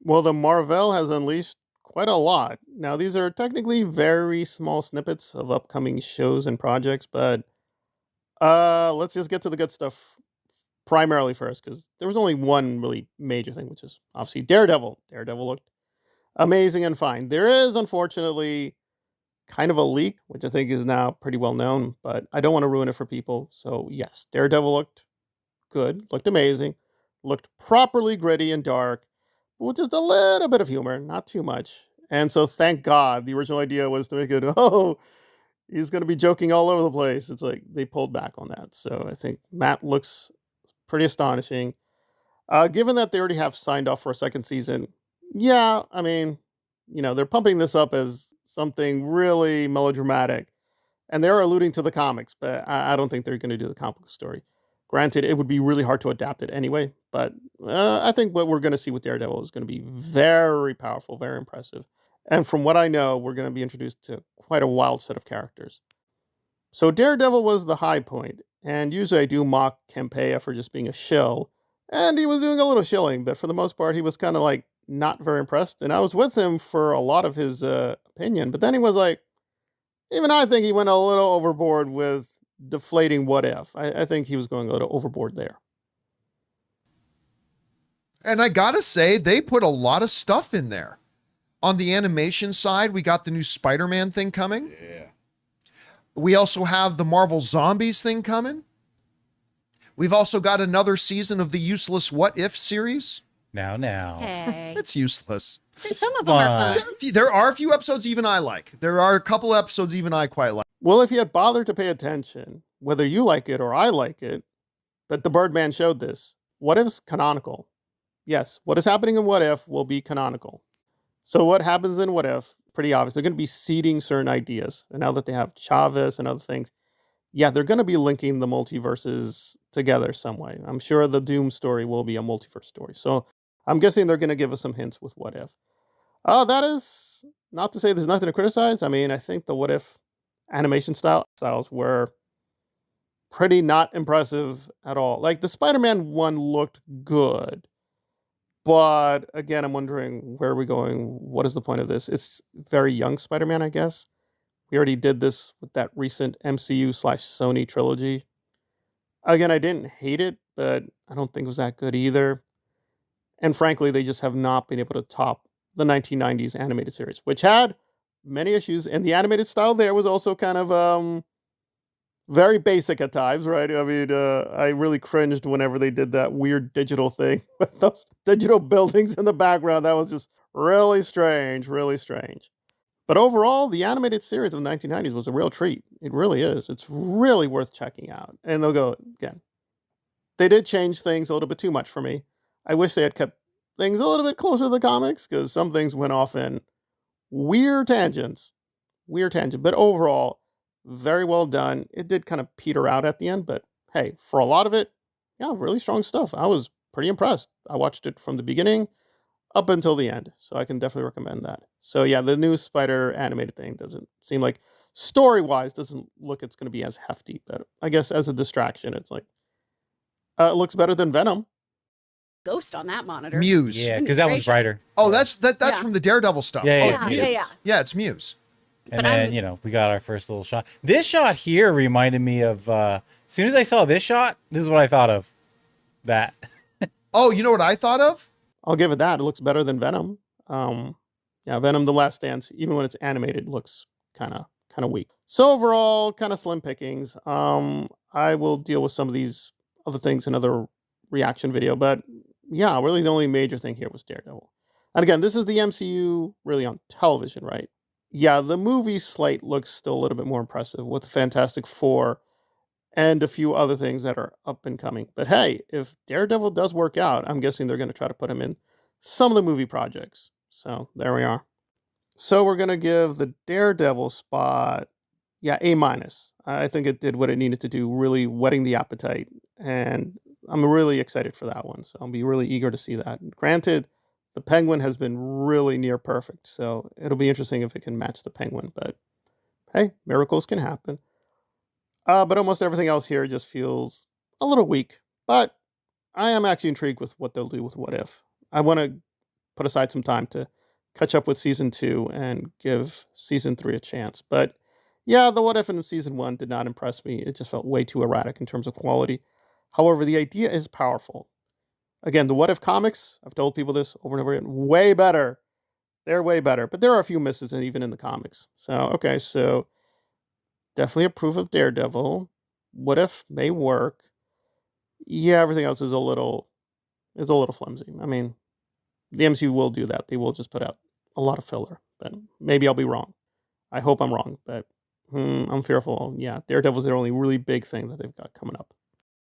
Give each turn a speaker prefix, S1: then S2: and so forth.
S1: Well, the Marvel has unleashed quite a lot. Now, these are technically very small snippets of upcoming shows and projects, but let's just get to the good stuff primarily first, because there was only one really major thing, which is obviously Daredevil. Daredevil looked amazing and fine. There is, unfortunately, kind of a leak, which I think is now pretty well known, but I don't want to ruin it for people. So, yes, Daredevil looked good, looked amazing, looked properly gritty and dark, but with just a little bit of humor, not too much. And so, thank God, the original idea was to make it, oh, he's going to be joking all over the place. It's like they pulled back on that. So, I think Matt looks pretty astonishing. Given that they already have signed off for a second season, yeah, I mean, they're pumping this up as something really melodramatic, and they're alluding to the comics, but I don't think they're going to do the comic book story. Granted, it would be really hard to adapt it anyway, but I think what we're going to see with Daredevil is going to be very powerful, very impressive. And from what I know, we're going to be introduced to quite a wild set of characters. So Daredevil was the high point, and usually I do mock Campea for just being a shill, and he was doing a little shilling, but for the most part, he was kind of like not very impressed. And I was with him for a lot of his opinion, but then he was like, even I think he went a little overboard with deflating What If. I think he was going a little overboard there.
S2: And I gotta say, they put a lot of stuff in there. On the animation side, we got the new Spider-Man thing coming.
S3: Yeah.
S2: We also have the Marvel Zombies thing coming. We've also got another season of the useless What If series.
S4: Now.
S5: Hey.
S2: It's useless.
S5: Some of them are fun.
S2: There are a few episodes even I like. There are a couple episodes even I quite like.
S1: Well, if you had bothered to pay attention, whether you like it or I like it, but the Birdman showed this. What If's canonical. Yes, what is happening in What If will be canonical. So what happens in What If, pretty obvious. They're going to be seeding certain ideas. And now that they have Chavez and other things, yeah, they're going to be linking the multiverses together some way. I'm sure the Doom story will be a multiverse story. So I'm guessing they're going to give us some hints with What If. That is not to say there's nothing to criticize. I mean, I think the What If animation styles were pretty not impressive at all. Like the Spider-Man one looked good. But again, I'm wondering where are we going? What is the point of this? It's very young Spider-Man, I guess. We already did this with that recent MCU/Sony trilogy. Again, I didn't hate it, but I don't think it was that good either. And frankly, they just have not been able to top the 1990s animated series, which had many issues. And the animated style there was also kind of very basic at times, right? I mean, I really cringed whenever they did that weird digital thing with those digital buildings in the background. That was just really strange, really strange. But overall, the animated series of the 1990s was a real treat. It really is. It's really worth checking out. And they'll go again. They did change things a little bit too much for me. I wish they had kept things a little bit closer to the comics because some things went off in weird tangents. But overall, very well done. It did kind of peter out at the end, but hey, for a lot of it, yeah, really strong stuff. I was pretty impressed. I watched it from the beginning up until the end, so I can definitely recommend that. So yeah, the new Spider animated thing doesn't seem like story-wise doesn't look it's going to be as hefty, but I guess as a distraction, it's like it looks better than Venom.
S5: Ghost on that monitor.
S2: Muse.
S4: Yeah, because that one's brighter.
S2: Oh, that's
S5: Yeah.
S2: from the Daredevil stuff.
S4: Yeah,
S5: Yeah.
S2: Yeah, it's Muse.
S4: And
S5: But
S4: then, we got our first little shot. This shot here reminded me of, as soon as I saw this shot, this is what I thought of. That.
S2: Oh, you know what I thought of?
S1: I'll give it that. It looks better than Venom. Yeah, Venom: The Last Dance, even when it's animated, looks kind of weak. So overall, kind of slim pickings. I will deal with some of these other things in another reaction video, but yeah, really the only major thing here was Daredevil. And again, this is the MCU really on television, right? Yeah, the movie slate looks still a little bit more impressive with the Fantastic Four and a few other things that are up and coming. But hey, if Daredevil does work out, I'm guessing they're going to try to put him in some of the movie projects. So there we are. So we're going to give the Daredevil spot, yeah, A-. I think it did what it needed to do, really whetting the appetite. And I'm really excited for that one. So I'll be really eager to see that. Granted, the Penguin has been really near perfect. So it'll be interesting if it can match the Penguin. But hey, miracles can happen. But almost everything else here just feels a little weak. But I am actually intrigued with what they'll do with What If. I want to put aside some time to catch up with season 2 and give season 3 a chance. But yeah, the What If in season 1 did not impress me. It just felt way too erratic in terms of quality. However, the idea is powerful. Again, the What If comics, I've told people this over and over again, way better. They're way better, but there are a few misses even in the comics. So, okay, so definitely approve of Daredevil. What If may work. Yeah, everything else is a little flimsy. I mean, the MCU will do that. They will just put out a lot of filler. But maybe I'll be wrong. I hope I'm wrong, but I'm fearful. Yeah, Daredevil's their only really big thing that they've got coming up.